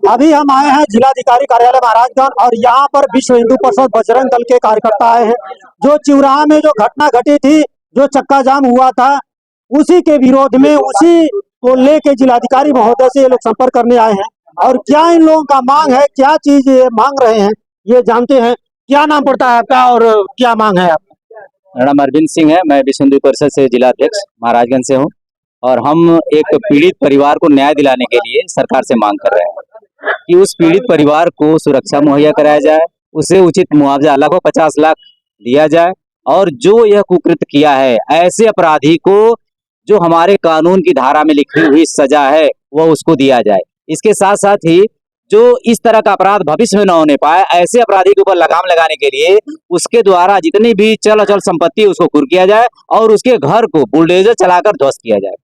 अभी हम आए हैं जिलाधिकारी कार्यालय महाराजगंज और यहाँ पर विश्व हिंदू परिषद बजरंग दल के कार्यकर्ता आए हैं। जो चिवराहा में जो घटना घटी थी, जो चक्का जाम हुआ था, उसी के विरोध में उसी को लेके जिलाधिकारी महोदय से ये लोग संपर्क करने आए हैं। और क्या इन लोगों का मांग है, क्या चीज ये मांग रहे हैं, ये जानते हैं। क्या नाम पड़ता है आपका और क्या मांग है आपका? मेरा नाम अरविंद सिंह है। मैं विश्व हिंदू परिषद से जिला अध्यक्ष महाराजगंज से हूँ और हम एक पीड़ित परिवार को न्याय दिलाने के लिए सरकार से मांग कर रहे हैं कि उस पीड़ित परिवार को सुरक्षा मुहैया कराया जाए, उसे उचित मुआवजा लगभग 50 लाख दिया जाए और जो यह कुकृत्य किया है ऐसे अपराधी को जो हमारे कानून की धारा में लिखी हुई सजा है वह उसको दिया जाए। इसके साथ साथ ही जो इस तरह का अपराध भविष्य में न होने पाए, ऐसे अपराधी के ऊपर लगाम लगाने के लिए उसके द्वारा जितनी भी चल अचल संपत्ति उसको कुर्क किया जाए और उसके घर को बुलडोजर चलाकर ध्वस्त किया जाए।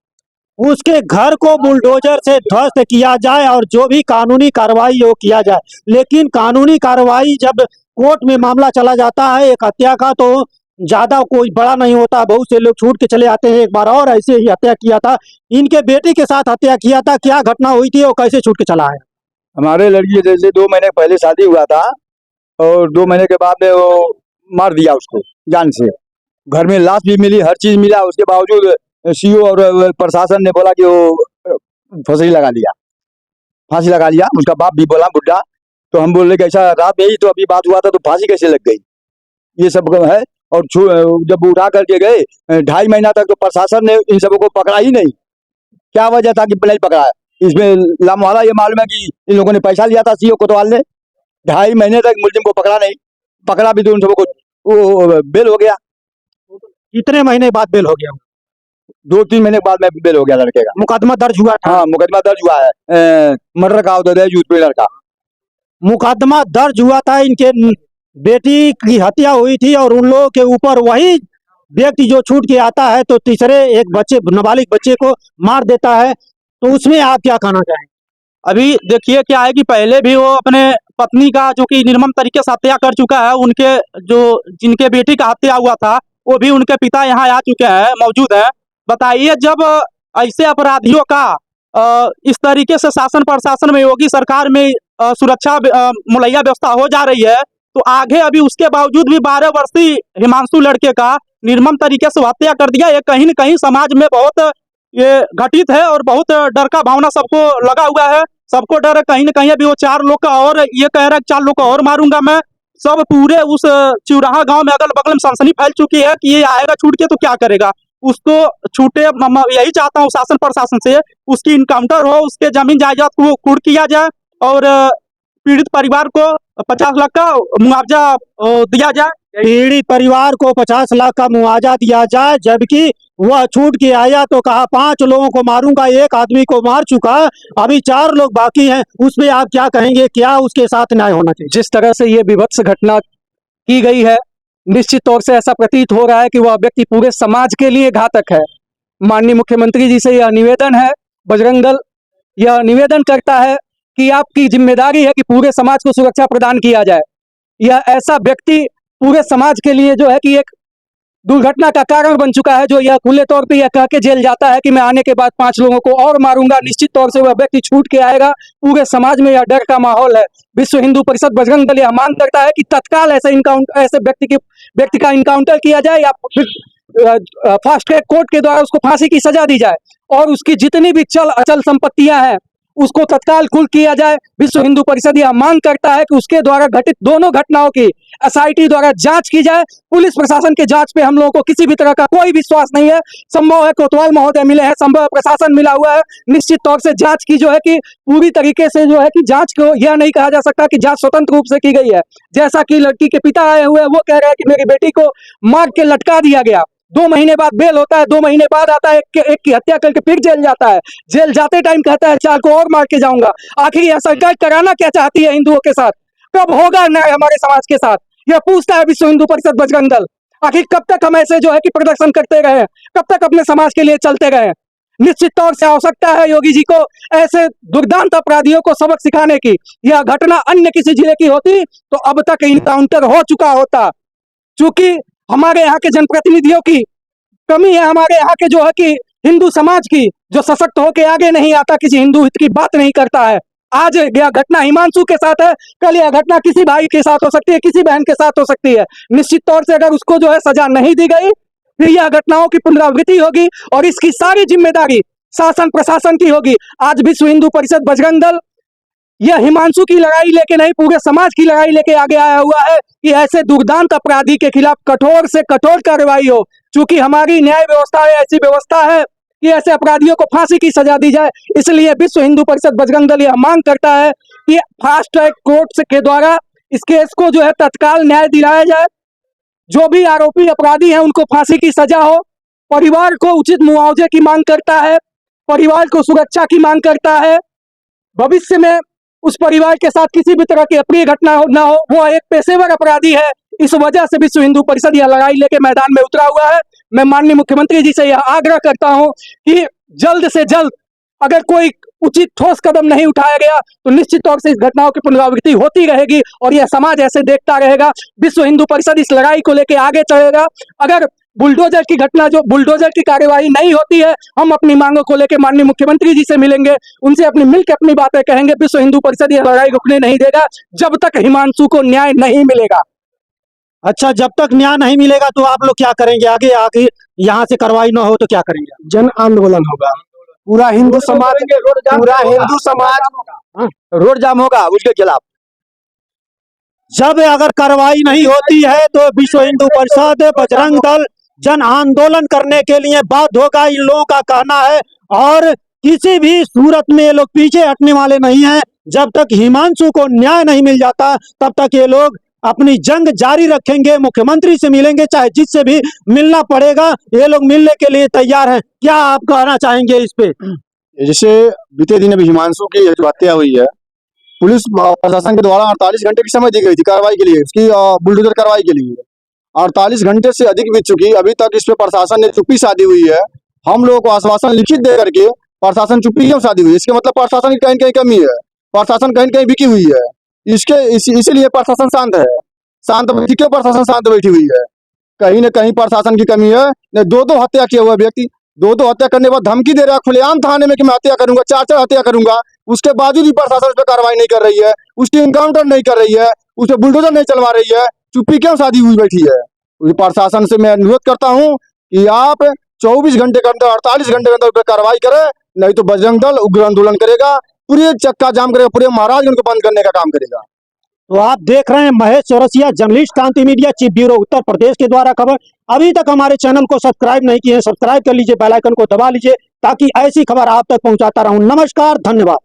उसके घर को बुलडोजर से ध्वस्त किया जाए और जो भी कानूनी कार्रवाई हो किया जाए। लेकिन कानूनी कार्रवाई जब कोर्ट में मामला चला जाता है एक हत्या का, तो ज्यादा कोई बड़ा नहीं होता, बहुत से लोग छूट के चले आते हैं। एक बार और ऐसे ही हत्या किया था, इनके बेटे के साथ हत्या किया था। क्या घटना हुई थी और कैसे छूट के चला है? हमारे लड़की जैसे 2 महीने पहले शादी हुआ था और 2 महीने के बाद में वो मार दिया उसको जान से। घर में लाश भी मिली, हर चीज मिला, उसके बावजूद सीओ और प्रशासन ने बोला कि वो फांसी लगा लिया। उसका बाप भी बोला बुढ़ा, तो हम बोले कि ऐसा रात में ही तो अभी बात हुआ था, तो फांसी कैसे लग गई? ये सब है। और जब उठा करके गए 2.5 महीना तक तो प्रशासन ने इन सबको पकड़ा ही नहीं। क्या वजह था कि नहीं पकड़ा? इसमें लामवाला ये मालूम है कि इन लोगों ने पैसा लिया था सीओ कोतवाल ने। 2.5 महीने तक मुलजिम को पकड़ा नहीं, पकड़ा भी तो उन सबको बेल हो गया। कितने महीने बाद बेल हो गया? 2-3 महीने के बाद में बेल हो गया लड़के का। मुकदमा दर्ज हुआ था? हाँ, मुकदमा दर्ज हुआ है। मर्डर का उधर है, यूथ प्लेयर का मुकदमा दर्ज हुआ था। इनके बेटी की हत्या हुई थी और उन लोगों के ऊपर वही व्यक्ति जो छूट के आता है तो तीसरे एक बच्चे, नाबालिग बच्चे को मार देता है। तो उसमें आप क्या कहना चाहेंगे? अभी देखिए क्या है कि पहले भी वो अपने पत्नी का जो कि निर्मम तरीके से हत्या कर चुका है। उनके जो जिनके बेटी का हत्या हुआ था वो भी उनके पिता यहाँ आ चुके हैं, मौजूद है। बताइए, जब ऐसे अपराधियों का इस तरीके से शासन प्रशासन में, योगी सरकार में सुरक्षा मुहैया व्यवस्था हो जा रही है, तो आगे अभी उसके बावजूद भी 12 वर्षीय हिमांशु लड़के का निर्मम तरीके से हत्या कर दिया। ये कहीं न कहीं समाज में बहुत ये घटित है और बहुत डर का भावना सबको लगा हुआ है। सबको डर है कहीं न कहीं अभी वो 4 लोग का और ये कह रहा है 4 लोग का और मारूंगा मैं। सब पूरे उस चिवराहा गांव में अगल बगल में सनसनी फैल चुकी है कि ये आएगा छूट के तो क्या करेगा। उसको छूटे, यही चाहता हूँ शासन प्रशासन से, उसकी इनकाउंटर हो, उसके जमीन जायदाद को कुर्क किया जाए और पीड़ित परिवार को 50 लाख का मुआवजा दिया जाए। पीड़ित परिवार को 50 लाख का मुआवजा दिया जाए, जबकि वह छूट के आया तो कहा 5 लोगों को मारूंगा, एक आदमी को मार चुका, अभी 4 लोग बाकी हैं। उसमें आप क्या कहेंगे? क्या उसके साथ न्याय होना चाहिए? जिस तरह से ये विभत्स घटना की गई है, निश्चित तौर से ऐसा प्रतीत हो रहा है कि वह व्यक्ति पूरे समाज के लिए घातक है। माननीय मुख्यमंत्री जी से यह निवेदन है, बजरंग दल यह निवेदन करता है कि आपकी जिम्मेदारी है कि पूरे समाज को सुरक्षा प्रदान किया जाए। यह ऐसा व्यक्ति पूरे समाज के लिए जो है कि एक दुर्घटना का कारण बन चुका है, जो यह खुले तौर पे यह कह के जेल जाता है कि मैं आने के बाद 5 लोगों को और मारूंगा। निश्चित तौर से वह व्यक्ति छूट के आएगा। पूरे समाज में यह डर का माहौल है। विश्व हिंदू परिषद बजरंग दल यह मांग करता है कि तत्काल ऐसे व्यक्ति का इनकाउंटर किया जाए या फास्ट ट्रैक कोर्ट के द्वारा उसको फांसी की सजा दी जाए और उसकी जितनी भी चल अचल संपत्तियां हैं उसको तत्काल कुर्क किया जाए। विश्व हिंदू परिषद यह मांग करता है कि उसके द्वारा घटित दोनों घटनाओं की एसआईटी द्वारा जांच की जाए। पुलिस प्रशासन के जांच पे हम लोगों को किसी भी तरह का कोई विश्वास नहीं है। संभव है कोतवाल महोदय मिले हैं, संभव प्रशासन मिला हुआ है। निश्चित तौर से जांच की जो है कि पूरी तरीके से जो है कि जांच को यह नहीं कहा जा सकता कि जांच स्वतंत्र रूप से की गई है। जैसा कि लड़की के पिता आए हुए हैं, वो कह रहे हैं कि मेरी बेटी को मार के लटका दिया गया, 2 महीने बाद बेल होता है, 2 महीने बाद आता है, एक की हत्या करके फिर जेल जाता है। जेल जाते टाइम कहता है 4 को और मार के जाऊंगा। आखिर यह सरकार कराना क्या चाहती है हिंदुओं के साथ? कब होगा न्याय हमारे समाज के साथ? यह पूछता है विश्व हिंदू परिषद बजरंग दल। आखिर कब तक हम ऐसे जो है कि प्रदर्शन करते रहे? कब तक अपने समाज के लिए चलते रहे? निश्चित तौर से आवश्यकता है योगी जी को ऐसे दुर्दांत अपराधियों को सबक सिखाने की। यह घटना अन्य किसी जिले की होती तो अब तक इनकाउंटर हो चुका होता। चूंकि हमारे यहाँ के जनप्रतिनिधियों की कमी है, हमारे यहाँ के जो है कि हिंदू समाज की, जो सशक्त होकर आगे नहीं आता, किसी हिंदू हित की बात नहीं करता है। आज यह घटना हिमांशु के साथ है, कल यह घटना किसी भाई के साथ हो सकती है, किसी बहन के साथ हो सकती है। निश्चित तौर से अगर उसको जो है सजा नहीं दी गई, फिर यह घटनाओं की पुनरावृत्ति होगी और इसकी सारी जिम्मेदारी शासन प्रशासन की होगी। आज विश्व हिंदू परिषद बजरंग दल यह हिमांशु की लड़ाई लेके नहीं, पूरे समाज की लड़ाई लेके आगे आया हुआ है कि ऐसे दुर्दांत अपराधी के खिलाफ कठोर से कठोर कार्रवाई हो। चूंकि हमारी न्याय व्यवस्था ऐसी व्यवस्था है कि ऐसे अपराधियों को फांसी की सजा दी जाए, इसलिए विश्व हिंदू परिषद बजरंग दल यह मांग करता है कि फास्ट ट्रैक कोर्ट के द्वारा इस केस को जो है तत्काल न्याय दिलाया जाए। जो भी आरोपी अपराधी हैं उनको फांसी की सजा हो। परिवार को उचित मुआवजे की मांग करता है, परिवार को सुरक्षा की मांग करता है। भविष्य में उस परिवार के साथ किसी भी तरह की अप्रिय घटना न हो। वो एक पेशेवर अपराधी है, इस वजह से विश्व हिंदू परिषद यह लड़ाई लेके मैदान में उतरा हुआ है। मैं माननीय मुख्यमंत्री जी से यह आग्रह करता हूं कि जल्द से जल्द अगर कोई उचित ठोस कदम नहीं उठाया गया तो निश्चित तौर से इस घटनाओं की पुनरावृत्ति होती रहेगी और यह समाज ऐसे देखता रहेगा। विश्व हिंदू परिषद इस लड़ाई को लेकर आगे चलेगा। अगर बुलडोजर की घटना, जो बुलडोजर की कार्यवाही नहीं होती है, हम अपनी मांगों को लेकर माननीय मुख्यमंत्री जी से मिलेंगे, उनसे मिलकर अपनी बातें कहेंगे। विश्व हिंदू परिषद यह लड़ाई रुकने नहीं देगा जब तक हिमांशु को न्याय नहीं मिलेगा। अच्छा, जब तक न्याय नहीं मिलेगा तो आप लोग क्या करेंगे आगे? आगे यहाँ से कार्रवाई न हो तो क्या करेंगे? जन आंदोलन होगा, पूरा हिंदू समाज रोड जाम होगा उसके खिलाफ। जब अगर कार्रवाई नहीं होती है तो विश्व हिंदू परिषद बजरंग दल जन आंदोलन करने के लिए बाध्य होगा, इन लोगों का कहना है। और किसी भी सूरत में ये लोग पीछे हटने वाले नहीं हैं। जब तक हिमांशु को न्याय नहीं मिल जाता तब तक ये लोग अपनी जंग जारी रखेंगे। मुख्यमंत्री से मिलेंगे, चाहे जिससे भी मिलना पड़ेगा, ये लोग मिलने के लिए तैयार हैं। क्या आप कहना चाहेंगे इस पे? जैसे बीते दिन अभी हिमांशु की जो हत्या हुई है, पुलिस प्रशासन के द्वारा 48 घंटे की समय दी गई थी कार्रवाई के लिए, उसकी बुलडोजर कार्रवाई के लिए। 48 घंटे से अधिक बीत चुकी, अभी तक इस पे प्रशासन ने चुप्पी साधी हुई है। हम लोगों को आश्वासन लिखित दे करके प्रशासन चुप्पी क्यों साधी हुई है? इसके मतलब प्रशासन की कहीं कहीं कमी है, प्रशासन कहीं कहीं बिकी हुई है। इसीलिए प्रशासन शांत है। शांत बैठी क्यों प्रशासन शांत बैठी हुई है? कहीं न कहीं प्रशासन की कमी है। ने दो हत्या किया हुआ व्यक्ति, दो हत्या करने के बाद धमकी दे रहा है खुलेआम थाने में कि मैं हत्या करूंगा, 4 हत्या करूंगा। उसके बावजूद भी प्रशासन उस पर कार्रवाई नहीं कर रही है, उसकी इनकाउंटर नहीं कर रही है, उसे बुलडोजर नहीं चलवा रही है। चुप्पी क्यों साधी हुई बैठी है? प्रशासन से मैं अनुरोध करता हूँ कि आप 24 घंटे के अंदर, 48 घंटे के अंदर कार्रवाई करें, नहीं तो बजरंग दल उग्र आंदोलन करेगा, पूरे चक्का जाम करेगा, पूरे महाराजगंज को बंद करने का काम करेगा। तो आप देख रहे हैं महेश चौरसिया, जर्नलिस्ट, क्रांति media, chief bureau Uttar Pradesh के द्वारा खबर। अभी तक हमारे चैनल को सब्सक्राइब नहीं किए हैं, सब्सक्राइब कर लीजिए, बेल आइकन को दबा लीजिए ताकि ऐसी खबर आप तक पहुंचाता रहूं। नमस्कार, धन्यवाद।